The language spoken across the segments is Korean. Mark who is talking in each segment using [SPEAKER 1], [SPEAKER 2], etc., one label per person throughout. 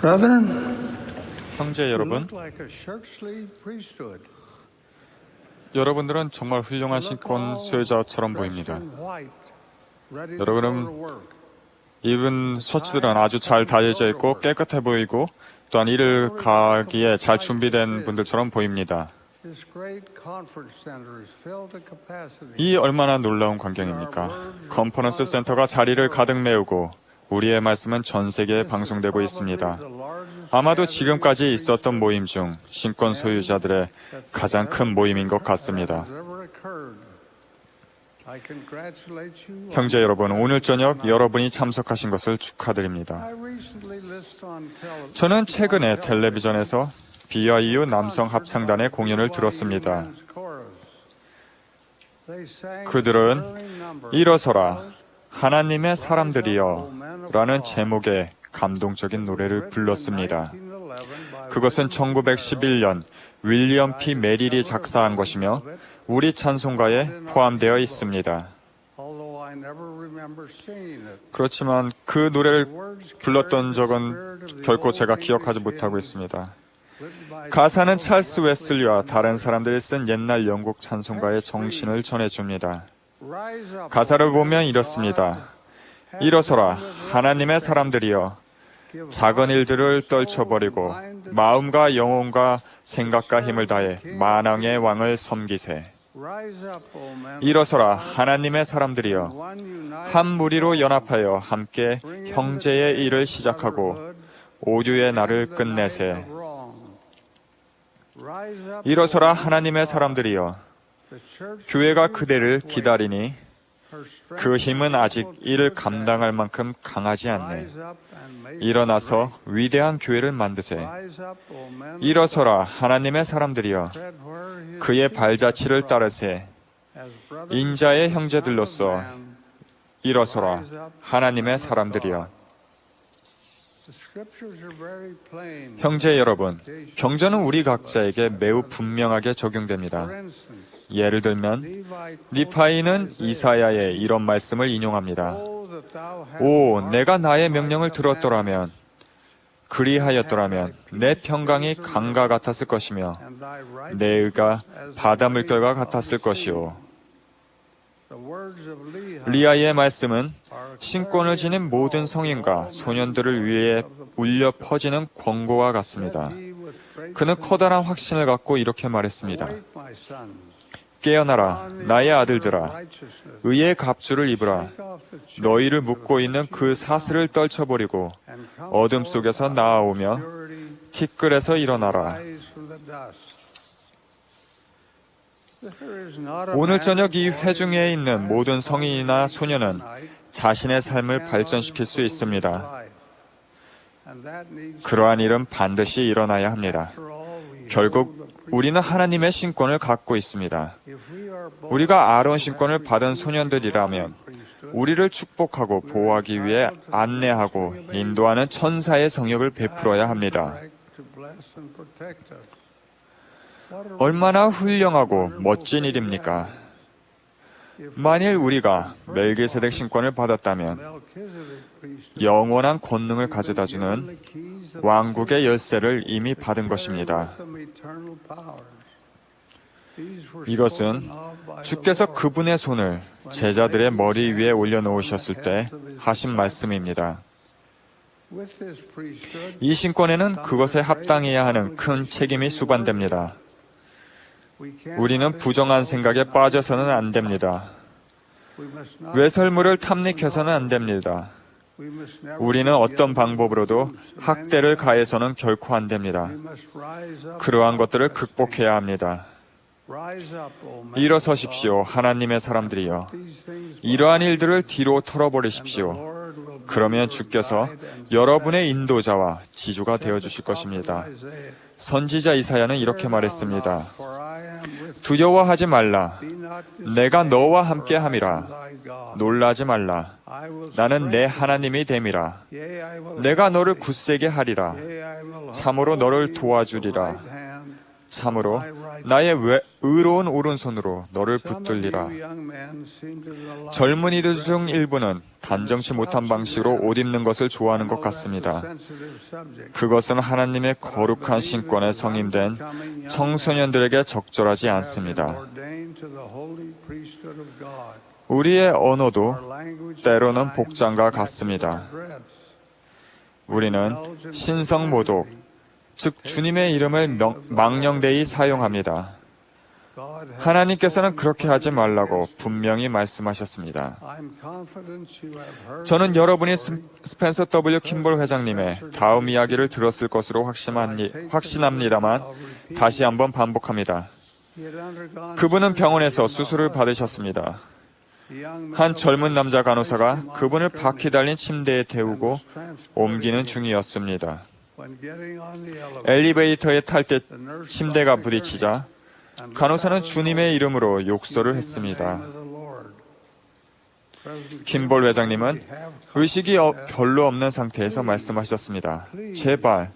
[SPEAKER 1] Brethren,
[SPEAKER 2] 형제 여러분, 여러분들은 정말 훌륭한 신권 소유자처럼 보입니다. 여러분은 입은 셔츠들은 아주 잘 다려져 있고 깨끗해 보이고 또한 일을 가기에 잘 준비된 분들처럼 보입니다. 이 얼마나 놀라운 광경입니까? 컨퍼런스 센터가 자리를 가득 메우고 우리의 말씀은 전 세계에 방송되고 있습니다. 아마도 지금까지 있었던 모임 중 신권 소유자들의 가장 큰 모임인 것 같습니다. 형제 여러분, 오늘 저녁 여러분이 참석하신 것을 축하드립니다. 저는 최근에 텔레비전에서 BYU 남성 합창단의 공연을 들었습니다. 그들은 일어서라, 하나님의 사람들이여 라는 제목의 감동적인 노래를 불렀습니다. 그것은 1911년 윌리엄 P. 메릴이 작사한 것이며 우리 찬송가에 포함되어 있습니다. 그렇지만 그 노래를 불렀던 적은 결코 제가 기억하지 못하고 있습니다. 가사는 찰스 웨슬리와 다른 사람들이 쓴 옛날 영국 찬송가의 정신을 전해줍니다. 가사를 보면 이렇습니다. 일어서라, 하나님의 사람들이여, 작은 일들을 떨쳐버리고 마음과 영혼과 생각과 힘을 다해 만왕의 왕을 섬기세. 일어서라, 하나님의 사람들이여, 한 무리로 연합하여 함께 형제의 일을 시작하고 오주의 날을 끝내세. 일어서라, 하나님의 사람들이여, 교회가 그대를 기다리니 그 힘은 아직 이를 감당할 만큼 강하지 않네. 일어나서 위대한 교회를 만드세. 일어서라, 하나님의 사람들이여, 그의 발자취를 따르세. 인자의 형제들로서 일어서라, 하나님의 사람들이여. 형제 여러분, 경전은 우리 각자에게 매우 분명하게 적용됩니다. 예를 들면 리파이는 이사야의 이런 말씀을 인용합니다. 오, 내가 나의 명령을 들었더라면, 그리하였더라면 내 평강이 강과 같았을 것이며 내 의가 바다 물결과 같았을 것이오. 리아의 말씀은 신권을 지닌 모든 성인과 소년들을 위해 울려 퍼지는 권고와 같습니다. 그는 커다란 확신을 갖고 이렇게 말했습니다. 깨어나라, 나의 아들들아, 의의 갑주를 입으라. 너희를 묶고 있는 그 사슬을 떨쳐버리고 어둠 속에서 나아오며 티끌에서 일어나라. 오늘 저녁 이 회중에 있는 모든 성인이나 소년은 자신의 삶을 발전시킬 수 있습니다. 그러한 일은 반드시 일어나야 합니다. 결국 우리는 하나님의 신권을 갖고 있습니다. 우리가 아론 신권을 받은 소년들이라면 우리를 축복하고 보호하기 위해 안내하고 인도하는 천사의 성역을 베풀어야 합니다. 얼마나 훌륭하고 멋진 일입니까? 만일 우리가 멜기세덱 신권을 받았다면 영원한 권능을 가져다주는 왕국의 열쇠를 이미 받은 것입니다. 이것은 주께서 그분의 손을 제자들의 머리 위에 올려놓으셨을 때 하신 말씀입니다. 이 신권에는 그것에 합당해야 하는 큰 책임이 수반됩니다. 우리는 부정한 생각에 빠져서는 안 됩니다. 외설물을 탐닉해서는 안 됩니다. 우리는 어떤 방법으로도 학대를 가해서는 결코 안 됩니다. 그러한 것들을 극복해야 합니다. 일어서십시오, 하나님의 사람들이여. 이러한 일들을 뒤로 털어버리십시오. 그러면 주께서 여러분의 인도자와 지주가 되어주실 것입니다. 선지자 이사야는 이렇게 말했습니다. 두려워하지 말라. 내가 너와 함께 함이라. 놀라지 말라. 나는 내 하나님이 됨이라. 내가 너를 굳세게 하리라. 참으로 너를 도와주리라. 참으로 나의 의로운 오른손으로 너를 붙들리라. 젊은이들 중 일부는 단정치 못한 방식으로 옷 입는 것을 좋아하는 것 같습니다. 그것은 하나님의 거룩한 신권에 성임된 청소년들에게 적절하지 않습니다. 우리의 언어도 때로는 복장과 같습니다. 우리는 신성모독, 즉 주님의 이름을 망령되이 사용합니다. 하나님께서는 그렇게 하지 말라고 분명히 말씀하셨습니다. 저는 여러분이 스펜서 W. 킴볼 회장님의 다음 이야기를 들었을 것으로 확신합니다만 다시 한번 반복합니다. 그분은 병원에서 수술을 받으셨습니다. 한 젊은 남자 간호사가 그분을 바퀴 달린 침대에 태우고 옮기는 중이었습니다. 엘리베이터에 탈 때 침대가 부딪히자 간호사는 주님의 이름으로 욕설을 했습니다. 킴볼 회장님은 의식이 별로 없는 상태에서 말씀하셨습니다. 제발,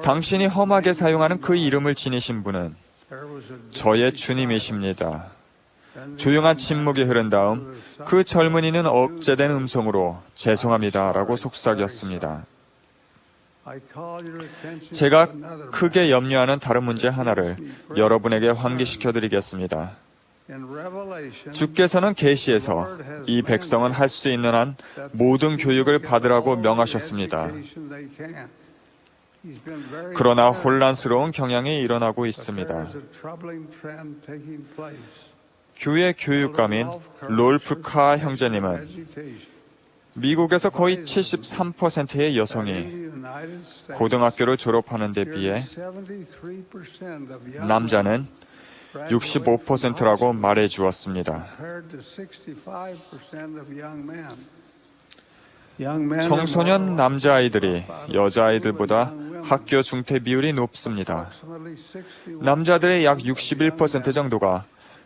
[SPEAKER 2] 당신이 험하게 사용하는 그 이름을 지니신 분은 저의 주님이십니다. 조용한 침묵이 흐른 다음 그 젊은이는 억제된 음성으로 죄송합니다 라고 속삭였습니다. 제가 크게 염려하는 다른 문제 하나를 여러분에게 환기시켜 드리겠습니다. 주께서는 계시에서 이 백성은 할 수 있는 한 모든 교육을 받으라고 명하셨습니다. 그러나 혼란스러운 경향이 일어나고 있습니다. 교회 교육감인 롤프 카 형제님은 미국에서 거의 73%의 여성이 고등학교를 졸업하는 데 비해 남자는 65%라고 말해 주었습니다. 청소년 남자아이들이 여자아이들보다 학교 중퇴 비율이 높습니다. 남자들의 약 61% 정도가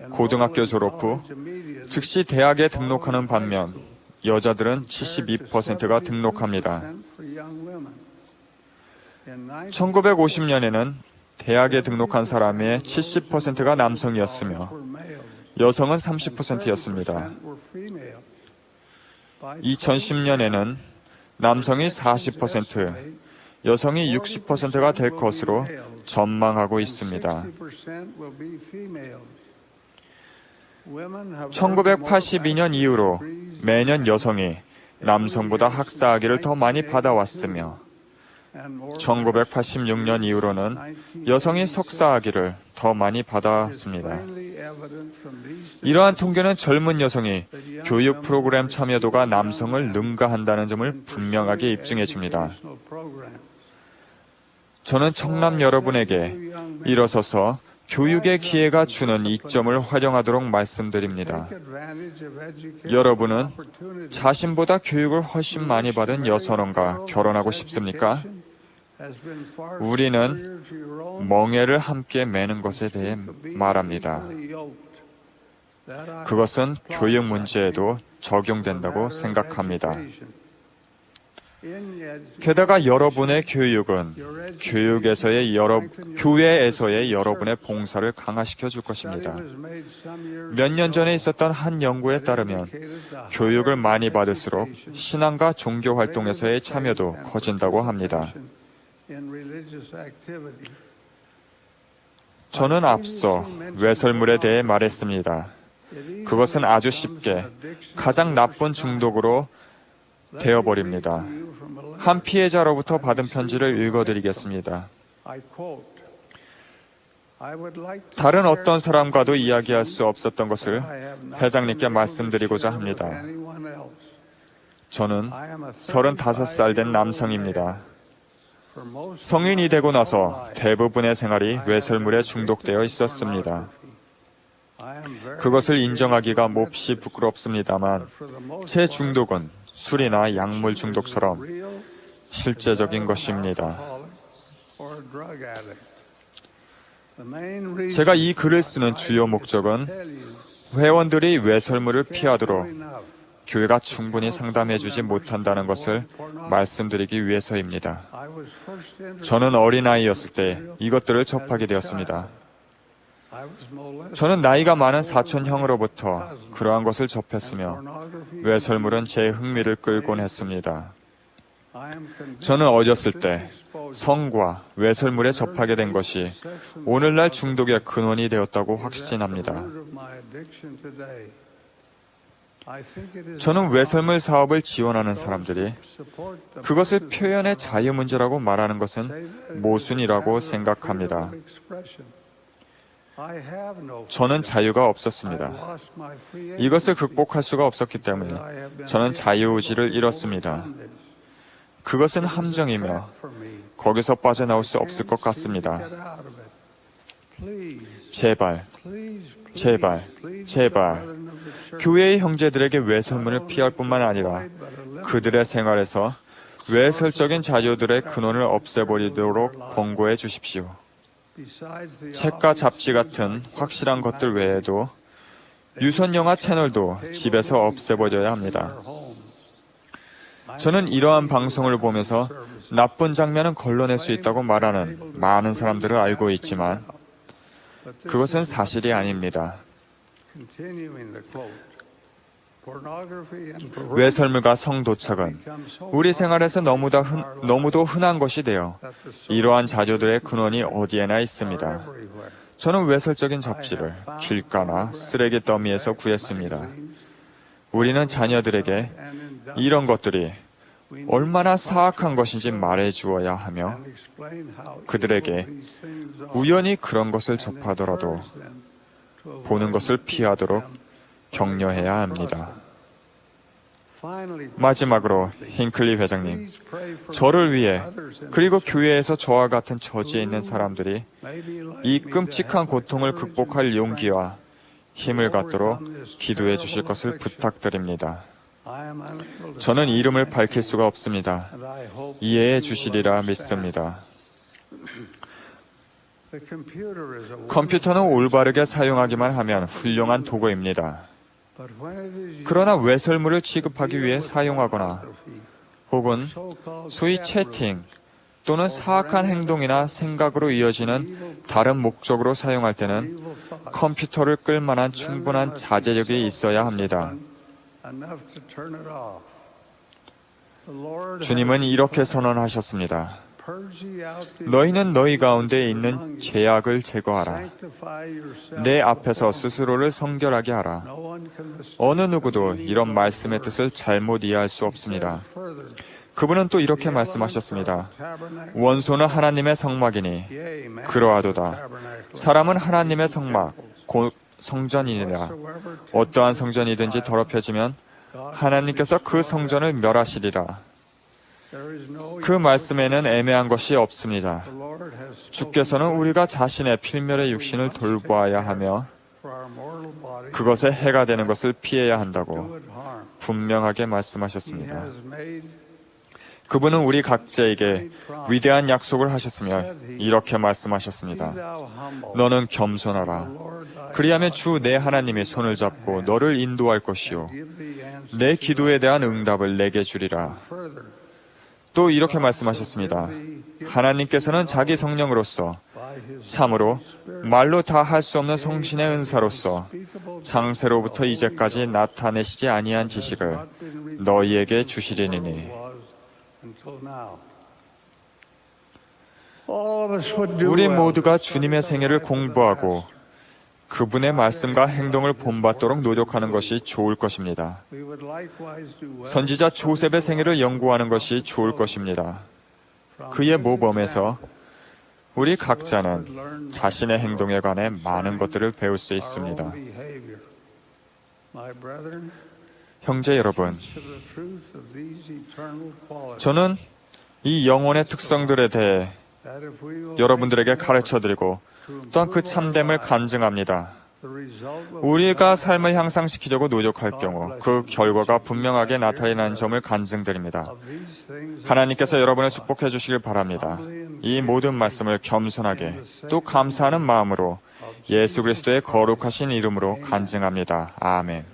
[SPEAKER 2] 고등학교 졸업 후 즉시 대학에 등록하는 반면 여자들은 72%가 등록합니다. 1950년에는 대학에 등록한 사람의 70%가 남성이었으며 여성은 30%였습니다. 2010년에는 남성이 40%, 여성이 60%가 될 것으로 전망하고 있습니다. 1982년 이후로 매년 여성이 남성보다 학사학위를 더 많이 받아왔으며 1986년 이후로는 여성이 석사학위를 더 많이 받아왔습니다. 이러한 통계는 젊은 여성이 교육 프로그램 참여도가 남성을 능가한다는 점을 분명하게 입증해 줍니다. 저는 청남 여러분에게 일어서서 교육의 기회가 주는 이점을 활용하도록 말씀드립니다. 여러분은 자신보다 교육을 훨씬 많이 받은 여선원과 결혼하고 싶습니까? 우리는 멍에를 함께 매는 것에 대해 말합니다. 그것은 교육 문제에도 적용된다고 생각합니다. 게다가 여러분의 교육은 교회에서의 여러분의 봉사를 강화시켜 줄 것입니다. 몇 년 전에 있었던 한 연구에 따르면 교육을 많이 받을수록 신앙과 종교 활동에서의 참여도 커진다고 합니다. 저는 앞서 외설물에 대해 말했습니다. 그것은 아주 쉽게 가장 나쁜 중독으로 되어버립니다. 한 피해자로부터 받은 편지를 읽어드리겠습니다. 다른 어떤 사람과도 이야기할 수 없었던 것을 회장님께 말씀드리고자 합니다. 저는 35살 된 남성입니다. 성인이 되고 나서 대부분의 생활이 외설물에 중독되어 있었습니다. 그것을 인정하기가 몹시 부끄럽습니다만 제 중독은 술이나 약물 중독처럼 실제적인 것입니다. 제가 이 글을 쓰는 주요 목적은 회원들이 외설물을 피하도록 교회가 충분히 상담해주지 못한다는 것을 말씀드리기 위해서입니다. 저는 어린아이였을 때 이것들을 접하게 되었습니다. 저는 나이가 많은 사촌 형으로부터 그러한 것을 접했으며 외설물은 제 흥미를 끌곤 했습니다. 저는 어렸을 때 성과 외설물에 접하게 된 것이 오늘날 중독의 근원이 되었다고 확신합니다. 저는 외설물 사업을 지원하는 사람들이 그것을 표현의 자유 문제라고 말하는 것은 모순이라고 생각합니다. 저는 자유가 없었습니다. 이것을 극복할 수가 없었기 때문에 저는 자유의지를 잃었습니다. 그것은 함정이며 거기서 빠져나올 수 없을 것 같습니다. 제발, 제발, 제발 교회의 형제들에게 외설물을 피할 뿐만 아니라 그들의 생활에서 외설적인 자료들의 근원을 없애버리도록 권고해 주십시오. 책과 잡지 같은 확실한 것들 외에도 유선영화 채널도 집에서 없애버려야 합니다. 저는 이러한 방송을 보면서 나쁜 장면은 걸러낼 수 있다고 말하는 많은 사람들을 알고 있지만 그것은 사실이 아닙니다. 외설물과 성도착은 우리 생활에서 너무도 흔한 것이 되어 이러한 자료들의 근원이 어디에나 있습니다. 저는 외설적인 잡지를 길가나 쓰레기 더미에서 구했습니다. 우리는 자녀들에게 이런 것들이 얼마나 사악한 것인지 말해 주어야 하며 그들에게 우연히 그런 것을 접하더라도 보는 것을 피하도록 격려해야 합니다. 마지막으로 힌클리 회장님, 저를 위해 그리고 교회에서 저와 같은 처지에 있는 사람들이 이 끔찍한 고통을 극복할 용기와 힘을 갖도록 기도해 주실 것을 부탁드립니다. 저는 이름을 밝힐 수가 없습니다. 이해해 주시리라 믿습니다. 컴퓨터는 올바르게 사용하기만 하면 훌륭한 도구입니다. 그러나 외설물을 취급하기 위해 사용하거나 혹은 소위 채팅 또는 사악한 행동이나 생각으로 이어지는 다른 목적으로 사용할 때는 컴퓨터를 끌 만한 충분한 자제력이 있어야 합니다. 주님은 이렇게 선언하셨습니다. 너희는 너희 가운데 있는 죄악을 제거하라. 내 앞에서 스스로를 성결하게 하라. 어느 누구도 이런 말씀의 뜻을 잘못 이해할 수 없습니다. 그분은 또 이렇게 말씀하셨습니다. 원소는 하나님의 성막이니 그러하도다. 사람은 하나님의 성막, 곧 성전이니라. 어떠한 성전이든지 더럽혀지면 하나님께서 그 성전을 멸하시리라. 그 말씀에는 애매한 것이 없습니다. 주께서는 우리가 자신의 필멸의 육신을 돌보아야 하며 그것에 해가 되는 것을 피해야 한다고 분명하게 말씀하셨습니다. 그분은 우리 각자에게 위대한 약속을 하셨으며 이렇게 말씀하셨습니다. 너는 겸손하라. 그리하면 주 내 하나님이 손을 잡고 너를 인도할 것이요 내 기도에 대한 응답을 내게 주리라. 또 이렇게 말씀하셨습니다. 하나님께서는 자기 성령으로서 참으로 말로 다 할 수 없는 성신의 은사로서 창세로부터 이제까지 나타내시지 아니한 지식을 너희에게 주시리니 우리 모두가 주님의 생애를 공부하고 그분의 말씀과 행동을 본받도록 노력하는 것이 좋을 것입니다. 선지자 조셉의 생애를 연구하는 것이 좋을 것입니다. 그의 모범에서 우리 각자는 자신의 행동에 관해 많은 것들을 배울 수 있습니다. 형제 여러분, 저는 이 영혼의 특성들에 대해 여러분들에게 가르쳐드리고 또한 그 참됨을 간증합니다. 우리가 삶을 향상시키려고 노력할 경우 그 결과가 분명하게 나타나는 점을 간증드립니다. 하나님께서 여러분을 축복해 주시길 바랍니다. 이 모든 말씀을 겸손하게 또 감사하는 마음으로 예수 그리스도의 거룩하신 이름으로 간증합니다. 아멘.